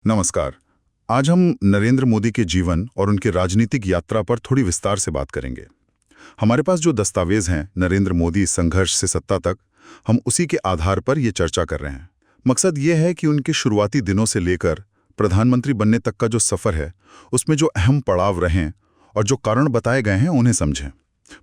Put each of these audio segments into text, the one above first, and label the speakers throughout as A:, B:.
A: नमस्कार। आज हम नरेंद्र मोदी के जीवन और उनकी राजनीतिक यात्रा पर थोड़ी विस्तार से बात करेंगे। हमारे पास जो दस्तावेज हैं नरेंद्र मोदी संघर्ष से सत्ता तक, हम उसी के आधार पर ये चर्चा कर रहे हैं। मकसद ये है कि उनके शुरुआती दिनों से लेकर प्रधानमंत्री बनने तक का जो सफ़र है, उसमें जो अहम पड़ाव रहे और जो कारण बताए गए हैं उन्हें समझें।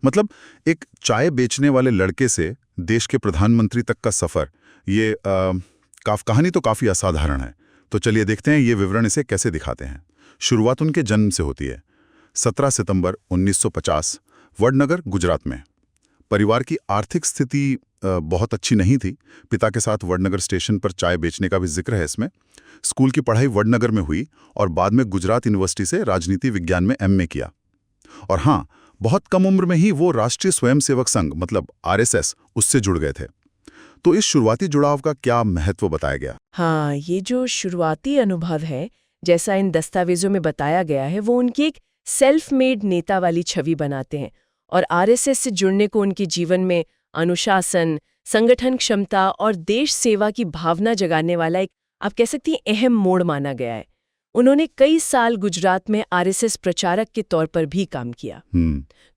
A: मतलब एक चाय बेचने वाले लड़के से देश के प्रधानमंत्री तक का सफ़र, ये कहानी तो काफ़ी असाधारण है। तो चलिए देखते हैं ये विवरण इसे कैसे दिखाते हैं। शुरुआत उनके जन्म से होती है। 17 सितंबर 1950 वडनगर, गुजरात में। परिवार की आर्थिक स्थिति बहुत अच्छी नहीं थी। पिता के साथ वडनगर स्टेशन पर चाय बेचने का भी जिक्र है इसमें। स्कूल की पढ़ाई वडनगर में हुई और बाद में गुजरात यूनिवर्सिटी से राजनीति विज्ञान में MA किया। और हाँ, बहुत कम उम्र में ही वो राष्ट्रीय स्वयंसेवक संघ मतलब RSS उससे जुड़ गए थे। तो इस शुरुआती जुड़ाव का क्या महत्व बताया गया?
B: हाँ, ये जो शुरुआती अनुभव है, जैसा इन दस्तावेजों में बताया गया है, वो उनकी एक सेल्फ मेड नेता वाली छवि बनाते हैं और RSS से जुड़ने को उनके जीवन में अनुशासन, संगठन क्षमता और देश सेवा की भावना जगाने वाला एक, आप कह सकती हैं, अहम मोड़ माना गया है। उन्होंने कई साल गुजरात में RSS प्रचारक के तौर पर भी काम किया।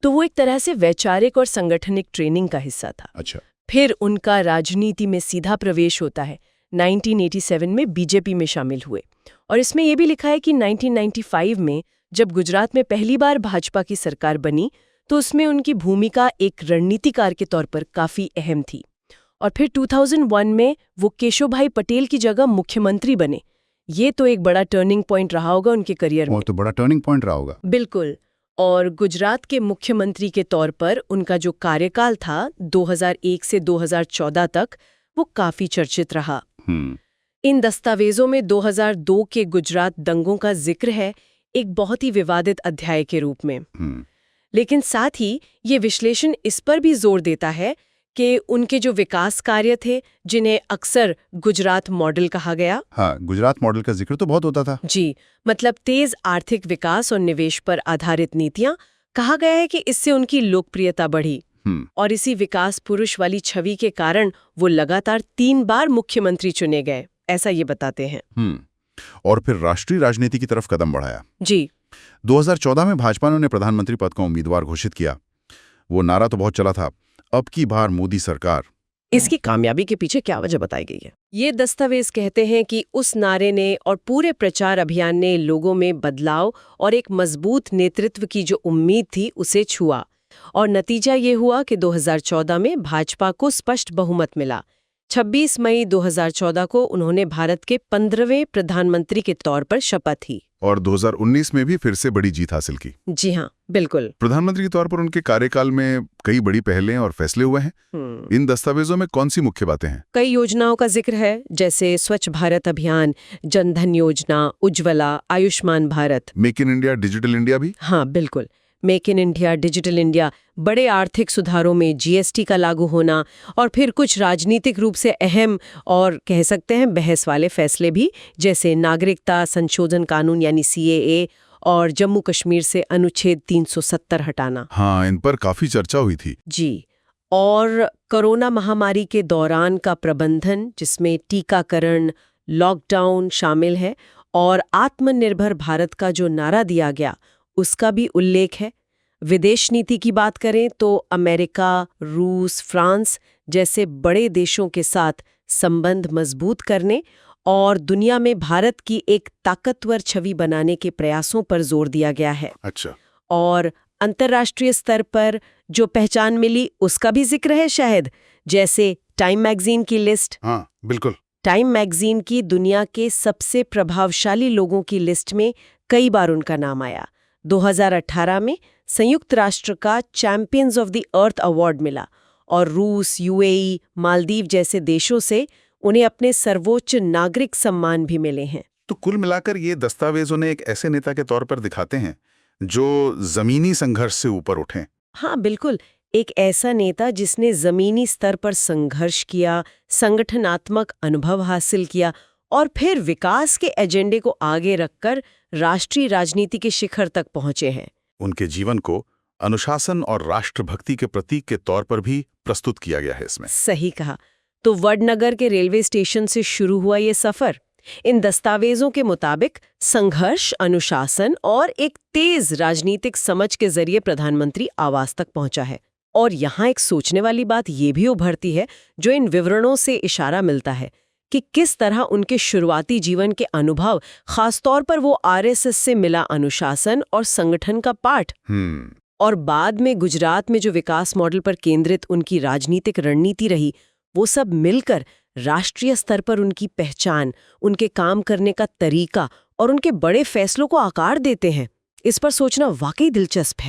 B: तो वो एक तरह से वैचारिक और संगठनिक ट्रेनिंग का हिस्सा था।
A: अच्छा।
B: फिर उनका राजनीति में सीधा प्रवेश होता है। 1987 में BJP में शामिल हुए और इसमें यह भी लिखा है कि 1995 में जब गुजरात में पहली बार भाजपा की सरकार बनी तो उसमें उनकी भूमिका एक रणनीतिकार के तौर पर काफी अहम थी। और फिर 2001 में वो केशुभाई पटेल की जगह मुख्यमंत्री बने। ये तो एक बड़ा टर्निंग पॉइंट रहा होगा उनके करियर में।
A: वो तो बड़ा टर्निंग पॉइंट रहा होगा।
B: बिल्कुल। और गुजरात के मुख्यमंत्री के तौर पर उनका जो कार्यकाल था 2001 से 2014 तक, वो काफी चर्चित रहा। इन दस्तावेजों में 2002 के गुजरात दंगों का जिक्र है, एक बहुत ही विवादित अध्याय के रूप में। लेकिन साथ ही ये विश्लेषण इस पर भी जोर देता है कि उनके जो विकास कार्य थे, जिन्हें अक्सर गुजरात मॉडल कहा गया।
A: हाँ, गुजरात मॉडल का जिक्र तो बहुत होता था।
B: जी, मतलब तेज आर्थिक विकास और निवेश पर आधारित नीतियां। कहा गया है कि इससे उनकी लोकप्रियता बढ़ी और इसी विकास पुरुष वाली छवि के कारण वो लगातार 3 बार मुख्यमंत्री चुने गए, ऐसा ये बताते हैं।
A: और फिर राष्ट्रीय राजनीति की तरफ कदम बढ़ाया।
B: जी।
A: 2014 में भाजपा ने प्रधानमंत्री पद का उम्मीदवार घोषित किया। वो नारा तो बहुत चला था, अब की बार मोदी सरकार।
B: इसकी कामयाबी के पीछे क्या वजह बताई गई है? ये दस्तावेज कहते हैं कि उस नारे ने और पूरे प्रचार अभियान ने लोगों में बदलाव और एक मजबूत नेतृत्व की जो उम्मीद थी उसे छुआ और नतीजा ये हुआ कि 2014 में भाजपा को स्पष्ट बहुमत मिला। 26 मई 2014 को उन्होंने भारत के 15वें प्रधानमंत्री के तौर पर शपथ ली
A: और 2019 में भी फिर से बड़ी जीत हासिल की।
B: जी हाँ, बिल्कुल।
A: प्रधानमंत्री के तौर पर उनके कार्यकाल में कई बड़ी पहलें और फैसले हुए हैं। इन दस्तावेजों में कौन सी मुख्य बातें हैं?
B: कई योजनाओं का जिक्र है, जैसे स्वच्छ भारत अभियान, जनधन योजना, Ujjwala, Ayushman Bharat.
A: Make in India, digital India भी?
B: हाँ, बिल्कुल। Make in India, digital India, बड़े आर्थिक सुधारों में GST का लागू होना और फिर कुछ राजनीतिक रूप से अहम और कह सकते हैं बहस वाले फैसले भी, जैसे नागरिकता संशोधन कानून यानी CAA और जम्मू कश्मीर से अनुच्छेद 370 हटाना।
A: हाँ, इन पर काफी चर्चा हुई थी।
B: जी। और कोरोना महामारी के दौरान का प्रबंधन, जिसमें टीकाकरण, लॉकडाउन शामिल है और आत्मनिर्भर भारत का जो नारा दिया गया उसका भी उल्लेख है। विदेश नीति की बात करें तो अमेरिका, रूस, फ्रांस जैसे बड़े देशों के साथ संबंध मजबूत करने और दुनिया में भारत की एक ताकतवर छवि बनाने के प्रयासों पर जोर दिया गया है।
A: अच्छा।
B: और अंतर्राष्ट्रीय स्तर पर जो पहचान मिली उसका भी जिक्र है शायद, जैसे टाइम मैगजीन की लिस्ट।
A: हाँ, बिल्कुल।
B: टाइम मैगजीन की दुनिया के सबसे प्रभावशाली लोगों की लिस्ट में कई बार उनका नाम आया। 2018 में संयुक्त राष्ट्र का champions of the earth award मिला और रूस, UAE, मालदीव जैसे देशों से उन्हें अपने सर्वोच्च नागरिक सम्मान भी मिले हैं।
A: तो कुल मिलाकर ये दस्तावेज उन्हें एक ऐसे नेता के तौर पर दिखाते हैं जो जमीनी संघर्ष से ऊपर उठें।
B: हाँ, बिल्कुल। एक ऐसा नेता जिसने जमीनी स्तर पर संघर्ष किया, संगठनात्मक अनुभव हासिल किया और फिर विकास के एजेंडे को आगे रखकर राष्ट्रीय राजनीति के शिखर तक पहुंचे हैं।
A: उनके जीवन को अनुशासन और राष्ट्रभक्ति के प्रतीक के तौर पर भी प्रस्तुत किया गया है इसमें।
B: सही कहा। तो वडनगर के रेलवे स्टेशन से शुरू हुआ ये सफर इन दस्तावेजों के मुताबिक संघर्ष, अनुशासन और एक तेज राजनीतिक समझ के जरिए प्रधानमंत्री आवास तक पहुंचा है। और यहाँ एक सोचने वाली बात ये भी उभरती है, जो इन विवरणों से इशारा मिलता है कि किस तरह उनके शुरुआती जीवन के अनुभव, खासतौर पर वो आरएसएस से मिला अनुशासन और संगठन का पाठ, और बाद में गुजरात में जो विकास मॉडल पर केंद्रित उनकी राजनीतिक रणनीति रही, वो सब मिलकर राष्ट्रीय स्तर पर उनकी पहचान, उनके काम करने का तरीका और उनके बड़े फैसलों को आकार देते हैं। इस पर सोचना वाकई दिलचस्प है।